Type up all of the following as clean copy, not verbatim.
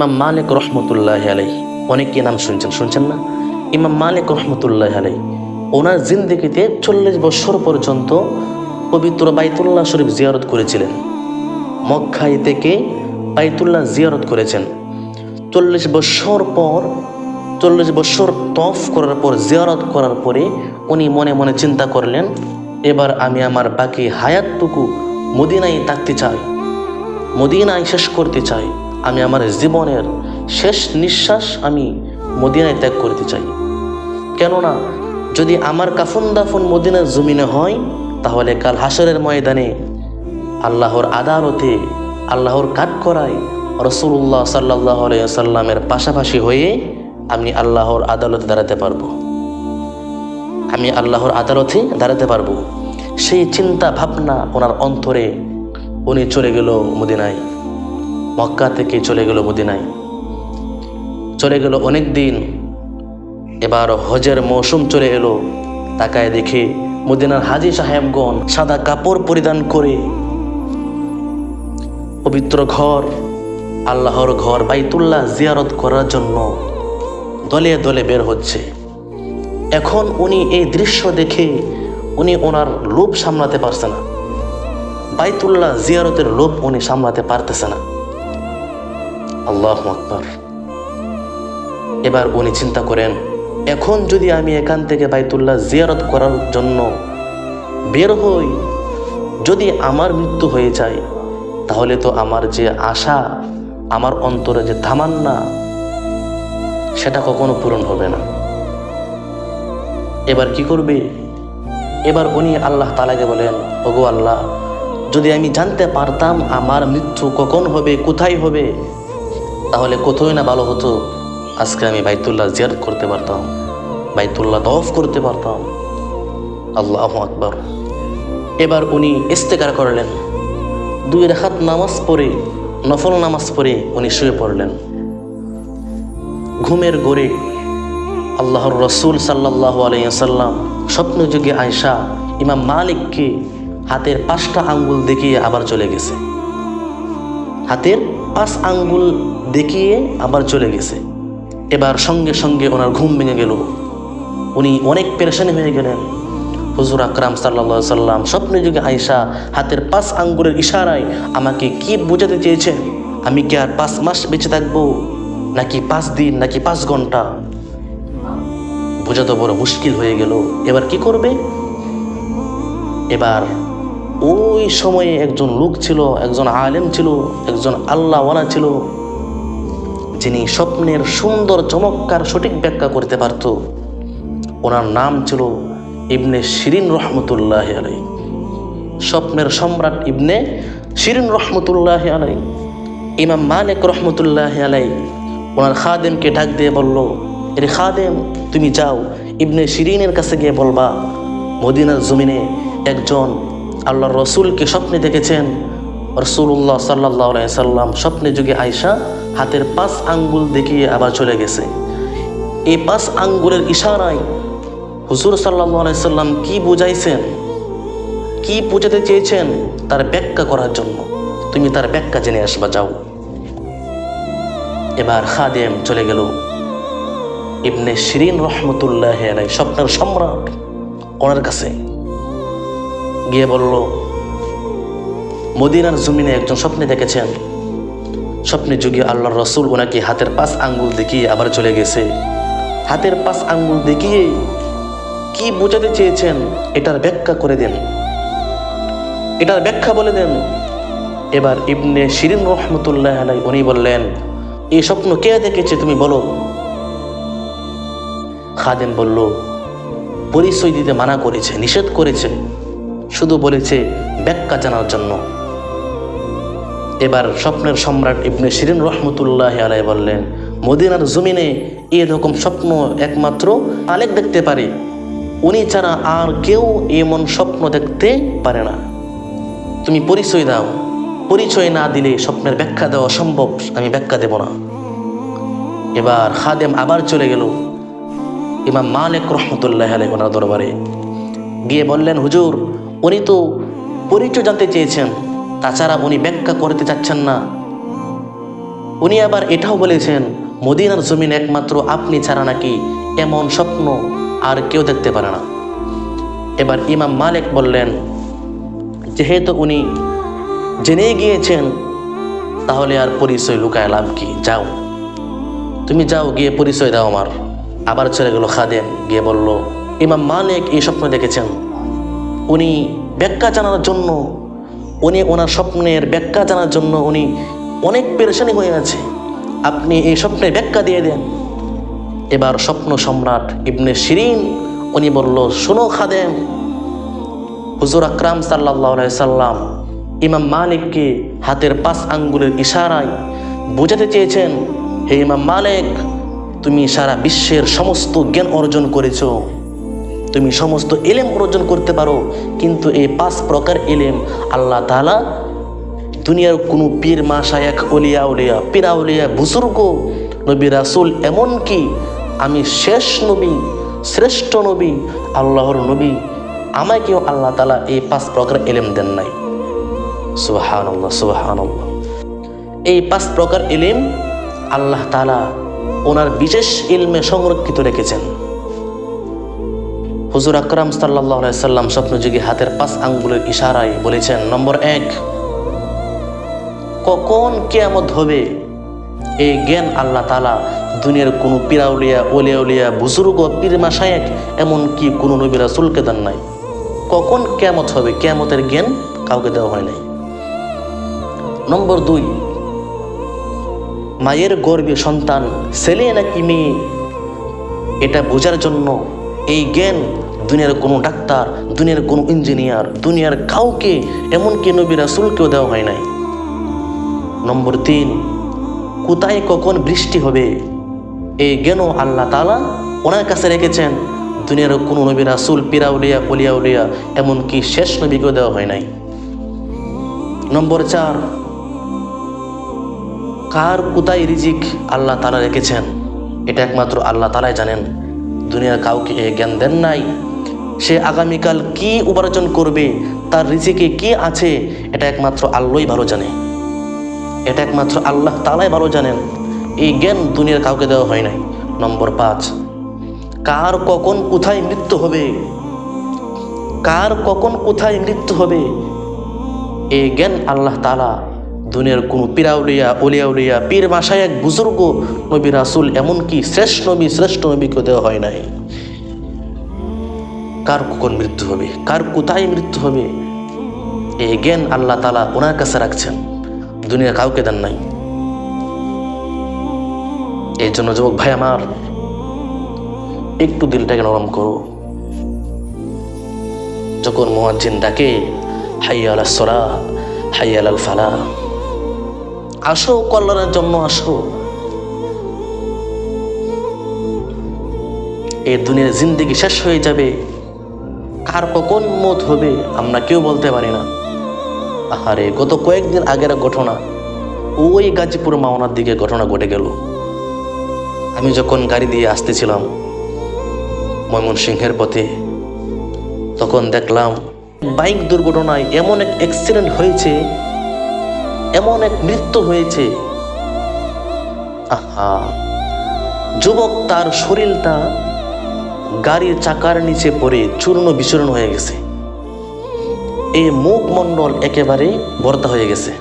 ইমাম মালিক রহমতুল্লাহ আলাইহি, অনেকে নাম শুনছেন না? ইমাম মালিক রহমতুল্লাহ আলাইহি ওনার জিন্দেগিতে 40 বছর পর্যন্ত পবিত্র বাইতুল্লাহ শরীফ জিয়ারত করেছিলেন। মক্কায় থেকে বাইতুল্লাহ জিয়ারত করেছেন। 40 বছর তফ করার পর, জিয়ারত করার পরে উনি মনে মনে চিন্তা করলেন, এবার আমি আমার বাকি হায়াতটুকু মদিনায় থাকতে চাই, মদিনায় শেষ করতে চাই। আমি আমার জীবনের শেষ নিঃশ্বাস আমি মদিনায় ত্যাগ করতে চাই। কেননা যদি আমার কাফন দাফন মদিনার জমিনে হয়, তাহলে কাল হাসরের ময়দানে আল্লাহর আদালতে, আল্লাহর কাঠগড়ায় রাসূলুল্লাহ সাল্লাল্লাহু আলাইহি ওয়াসাল্লামের পাশাপাশি হয়ে আমি আল্লাহর আদালতে দাঁড়াতে পারবো। সেই চিন্তা ভাবনা ওনার অন্তরে, উনি চলে গেল মদিনায়। মক্কা থেকে চলে গেল মদিনায়, চলে গেল অনেক দিন। এবার হজের মৌসুম চলে এলো। তাকায় দেখে মদিনার হাজী সাহেবগণ সাদা কাপড় পরিধান করে পবিত্র ঘর, আল্লাহর ঘর বাইতুল্লাহ জিয়ারত করার জন্য দলে দলে বের হচ্ছে। এখন উনি এই দৃশ্য দেখে উনি ওনার লোভ সামলাতে পারছে না, বাইতুল্লাহ জিয়ারতের লোভ উনি সামলাতে পারতেছে না। আল্লাহু আকবার। এবার উনি চিন্তা করেন, এখন যদি আমি এখান থেকে বাইতুল্লাহ জিয়ারত করার জন্য বের হই, যদি আমার মৃত্যু হয়ে যায়, তাহলে তো আমার যে আশা, আমার অন্তরে যে তামান্না, সেটা কখনো পূরণ হবে না। এবার কি করবে? এবার উনি আল্লাহ তাআলাকে বলেন, ওগো আল্লাহ, যদি আমি জানতে পারতাম আমার মৃত্যু কখন হবে, কোথায় হবে, তাহলে কোথায় না ভালো হতো, আজকে আমি বাইতুল্লাহ জিয়ারত করতে পারতাম, বাইতুল্লাহ তওয়াফ করতে পারতাম। আল্লাহু আকবার। এবার উনি ইস্তেকার করলেন, 2 রাকাত নামাজ পড়ে, নফল নামাজ পড়ে উনি শুয়ে পড়লেন। ঘুমের ঘোরে আল্লাহর রাসূল সাল্লাল্লাহু আলাইহি ওয়াসাল্লাম স্বপ্নে যোগে আয়েশা ইমাম মালিককে হাতের 5টা আঙ্গুল দেখিয়ে আবার চলে গেছে। হাতের 5 আঙ্গুল দেখিয়ে আবার চলে গেছে। এবার সঙ্গে সঙ্গে ওনার ঘুম ভেঙে গেল। উনি অনেক পেরেশানি হয়ে গেলেন। হুজুর আকরাম সাল্লাল্লাহু আলাইহি ওয়াসাল্লাম স্বপ্নে যোগে আয়েশা হাতের 5 আঙ্গুলের ইশারায় আমাকে কি বোঝাতে চেয়েছেন? আমি কি আর 5 মাস বেঁচে থাকবো, নাকি 5 দিন, নাকি 5 ঘন্টা? বোঝা তো বড় মুশকিল হয়ে গেল। এবার কি করবে? এবার ওই সময়ে একজন লোক ছিল, একজন আলেম ছিল, একজন আল্লাহওয়ালা ছিল, যিনি স্বপ্নের সুন্দর চমৎকার সঠিক ব্যাখ্যা করতে পারত। ওনার নাম ছিল ইবনে শিরিন রহমতুল্লাহ আলাইহি। স্বপ্নের সম্রাট ইবনে শিরিন রহমতুল্লাহ আলাইহি। ইমাম মালিক রহমতুল্লাহ আলাইহি ওনার খাদেমকে ডাক দিয়ে বলল, এর খাদেম, তুমি যাও ইবনে শিরিনের কাছে গিয়ে বলবা, মদিনার জমিনে একজন আল্লাহর রসুলকে স্বপ্নে দেখেছেন। রাসূলুল্লাহ সাল্লাল্লাহু আলাইহি সাল্লাম স্বপ্নে যুগে আয়েশা হাতের 5 আঙ্গুল দেখিয়ে আবার চলে গেছে। এই 5 আঙ্গুলের ইশারায় হুজুর সাল্লাল্লাহু আলাইহি সাল্লাম কি বুঝাইছেন, কি বোঝাতে চেয়েছেন, তার ব্যাখ্যা করার জন্য তুমি তার ব্যাখ্যা জেনে আসবা, যাও। এবার খাদেম চলে গেল ইবনে শিরিন রহমতুল্লাহ আলাইহি, স্বপ্নের সম্রাট, ওনার কাছে গিয়ে বলল, মদিনার জমিনে একজন স্বপ্নে দেখেছেন, স্বপ্নে যুগে আল্লাহর রসুল ওনাকে হাতের 5 আঙ্গুল দেখিয়ে আবার চলে গেছে। হাতের 5 আঙ্গুল দেখিয়ে কি বোঝাতে চেয়েছেন, এটার ব্যাখ্যা করে দেন, এটার ব্যাখ্যা বলে দেন। এবার ইবনে শিরিন রহমতুল্লাহ আলাইহি উনি বললেন, এই স্বপ্ন কে দেখেছে তুমি বলো। খাদেম বলল, পরিচয় দিতে মানা করেছে, নিষেধ করেছে, শুধু বলেছে ব্যাখ্যা জানার জন্য। এবার স্বপ্নের সম্রাট ইবনে শিরিন রহমতুল্লাহ আলাইহি বললেন, মদিনার জমিনে এরকম স্বপ্ন একমাত্র মালিক দেখতে পারে, উনি ছাড়া আর কেউ এমন স্বপ্ন দেখতে পারে না। তুমি পরিচয় দাও, পরিচয় না দিলে স্বপ্নের ব্যাখ্যা দেওয়া সম্ভব, আমি ব্যাখ্যা দেব না। এবার খাদেম আবার চলে গেল ইমাম মালিক রহমতুল্লাহ আলাইহি ওনার দরবারে, গিয়ে বললেন, হুজুর, উনি তো পরিচয় জানতে চেয়েছেন, তাছাড়া উনি ব্যাখ্যা করতে চাচ্ছেন না। উনি আবার এটাও বলেছেন, মদিনার জমিন একমাত্র আপনি ছাড়া নাকি এমন স্বপ্ন আর কেউ দেখতে পারে না। এবার ইমাম মালিক বললেন, যেহেতু উনি জেনে গিয়েছেন, তাহলে আর পরিচয় লুকায় লাভ কি, যাও তুমি যাও, গিয়ে পরিচয় দাও আমার। আবার চলে গেল খাদেম, গিয়ে বলল, ইমাম মালিক এই স্বপ্ন দেখেছেন। উনি ব্যাখ্যা জানার জন্য, ওনার স্বপ্নের ব্যাখ্যা জানার জন্য উনি অনেক পেরেশানি হয়ে আছে, আপনি এই স্বপ্নের ব্যাখ্যা দিয়ে দেন। এবার স্বপ্ন সম্রাট ইবনে শিরিন উনি বলল, শোনো খাদেম, হুজুর আকরাম সাল্লাল্লাহু আলাইহি সাল্লাম ইমাম মালিককে হাতের 5 আঙ্গুলের ইশারায় বোঝাতে চেয়েছেন, হে ইমাম মালিক, তুমি সারা বিশ্বের সমস্ত জ্ঞান অর্জন করেছো, তুমি সমস্ত ইলম অর্জন করতে পারো, কিন্তু এই 5 প্রকার ইলম আল্লাহ তাআলা দুনিয়ার কোনো পীর মাশায়েখ ওলিয়া উলিয়া পীরা উলিয়া বুজুর্গ নবী রাসূল, এমনকি আমি শেষ নবী, শ্রেষ্ঠ নবী, আল্লাহর নবী, আমাকেও আল্লাহ তাআলা এই 5 প্রকার ইলম দেন নাই। সুবহানাল্লাহ, সুবহানাল্লাহ। এই 5 প্রকার ইলম আল্লাহ তাআলা ওনার বিশেষ ইলমে সংরক্ষিত রেখেছেন। হুজুর আকরাম সাল্লাল্লাহু আলাইহি সাল্লাম স্বপ্নযোগে হাতের 5 আঙ্গুলের ইশারায় বলেছেন, নম্বর 1, কখন কিয়ামত হবে এই জ্ঞান আল্লাহ তাআলা দুনিয়ার কোনো পীরাউলিয়া ওলিয়া উলিয়া বুজুর্গ পীর মাশায়েখ এমনকি কোনো নবী রাসূলকে দেন নাই। কখন কিয়ামত হবে, কিয়ামতের জ্ঞান কাউকে দেওয়া হয় নাই। নম্বর 2, মায়ের গর্ভে সন্তান ছেলে নাকি মেয়ে এটা বোঝার জন্য এই জ্ঞান দুনিয়ার কোনো ডাক্তার, দুনিয়ার কোনো ইঞ্জিনিয়ার, দুনিয়ার কাউকে এমনকি নবী রাসূলকেও দেওয়া হয় নাই। নম্বর 3, কোথায় কখন বৃষ্টি হবে এই জ্ঞানও আল্লাহ তাআলা ওনার কাছে রেখেছেন, দুনিয়ার কোনো নবী রাসূল পীরা উলিয়া ওলিয়া উলিয়া এমনকি শেষ নবীকেও দেওয়া হয় নাই। নম্বর 4, কার কোথায় রিজিক আল্লাহ তাআলা রেখেছেন এটা একমাত্র আল্লাহ তাআলাই জানেন, দুনিয়ার কাউকে এই জ্ঞান দেন নাই। সে আগামীকাল কি উপার্জন করবে, তার রিজিকে কি আছে, এটা একমাত্র আল্লাহই ভালো জানে, এটা একমাত্র আল্লাহ তাআলাই ভালো জানেন। এই জ্ঞান দুনিয়ার কাউকে দেওয়া হয় নাই। নম্বর 5, কার কখন কোথায় মৃত্যু হবে, কার কখন কোথায় মৃত্যু হবে এই জ্ঞান আল্লাহ তাআলা দুনিয়ার কোনো পীরাউলিয়া ওলিয়া উলিয়া পীর মাশায়েখ বুজুর্গ নবী রাসূল এমনকি শ্রেষ্ঠ নবীকে দেওয়া হয় নাই। কার কখন মৃত্যু হবে, কার কোথায় মৃত্যু হবে এই জ্ঞান আল্লাহ তাআলা ওনার কাছে রাখছেন, দুনিয়া কাউকে দেন নাই। এই জন্য যুবক ভাই আমার, একটু দিলটাকে নরম করো। যখন মুয়াজ্জিন ডাকে, হাইয়া আলাস সালাহ, হাইয়া আলাল ফালাহ, আসো কল্যাণের জন্য আসো। এই দুনিয়ার জিন্দেগি শেষ হয়ে যাবে, কার কখন মত হবে আমরা কেউ বলতে পারি না। আহারে, গত কয়েকদিন আগের ঘটনা, ওই গাজীপুর মাওনার দিকে ঘটনা ঘটে গেল। আমি যখন গাড়ি দিয়ে আসতেছিলাম ময়মনসিংহের পথে, তখন দেখলাম বাইক দুর্ঘটনায় এমন এক অ্যাক্সিডেন্ট হয়েছে, এমন এক মৃত্যু হয়েছে। আহা, যুবক তার শরীরটা গাড়ির চাকার নিচে পড়ে চূর্ণ বিচূর্ণ হয়ে গেছে, এই মুখমণ্ডল একেবারে ভর্তা হয়ে গেছে।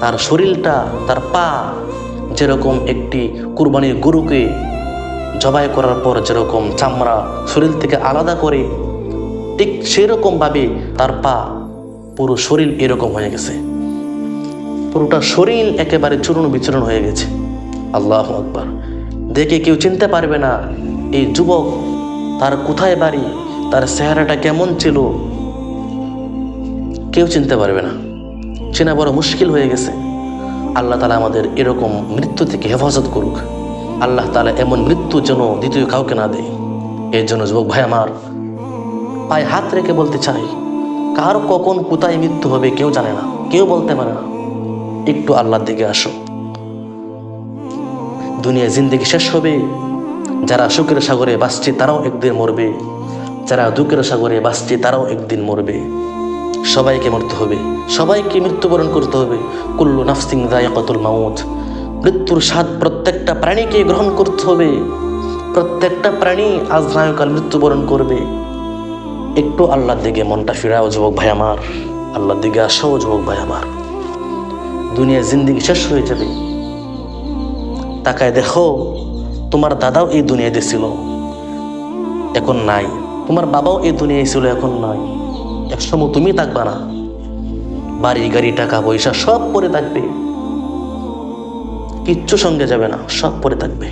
তার শরীরটা, তার পা যেরকম একটি কুরবানির গরুকে জবাই করার পর যেরকম চামড়া শরীর থেকে আলাদা করে, ঠিক সেরকম ভাবে তার পা, পুরো শরীর এরকম হয়ে গেছে, পুরোটা শরীর একেবারে চূর্ণ বিচূর্ণ হয়ে গেছে। আল্লাহু আকবার। দেখে কেউ চিনতে পারবে না এই যুবক, তার কোথায় বাড়ি, তার চেহারাটা কেমন ছিল, কেউ চিনতে পারবে না, চেনা বড় মুশকিল হয়ে গেছে। আল্লাহ তাআলা আমাদের এরকম মৃত্যু থেকে হেফাজত করুক। আল্লাহ তাআলা এমন মৃত্যু যেন দ্বিতীয় কাউকে না দেয়। এর জন্য যুবক ভাই আমার, পায়ে হাত রেখে বলতে চাই, কার কখন কোথায় মৃত্যু হবে কেউ জানে না, কেউ বলতে পারে না। একটু আল্লাহর দিকে আসো। দুনিয়া জিন্দেগি শেষ হবে, যারা সুখের সাগরে ভাসছে তারাও একদিন মরবে, যারা দুঃখের সাগরে ভাসছে তারাও একদিন মরবে। সবাইকে মরতে হবে, সবাইকে মৃত্যুবরণ করতে হবে। কুল্লু নাফসিন যায়িকাতুল মাউত, মৃত্যুর স্বাদ প্রত্যেকটা প্রাণীকে গ্রহণ করতে হবে। প্রত্যেকটা প্রাণী আজ নায়কাল মৃত্যুবরণ করবে। একটু আল্লাহর দিকে মনটা ফিরাও যুবক ভাই আমার, আল্লাহর দিকে আসাও যুবক ভাই আমার। দুনিয়ার জিন্দেগি শেষ হয়ে যাবে। তাকায় দেখো, তোমার দাদাও এই দুনিয়াতে ছিল, এখন নাই। তোমার বাবাও এই দুনিয়ায় ছিল, এখন নাই। একসময় তুমি থাকবা না। বাড়ি গাড়ি টাকা পয়সা সব পরে থাকবে, কিচ্ছু সঙ্গে যাবে না, সব পরে থাকবে।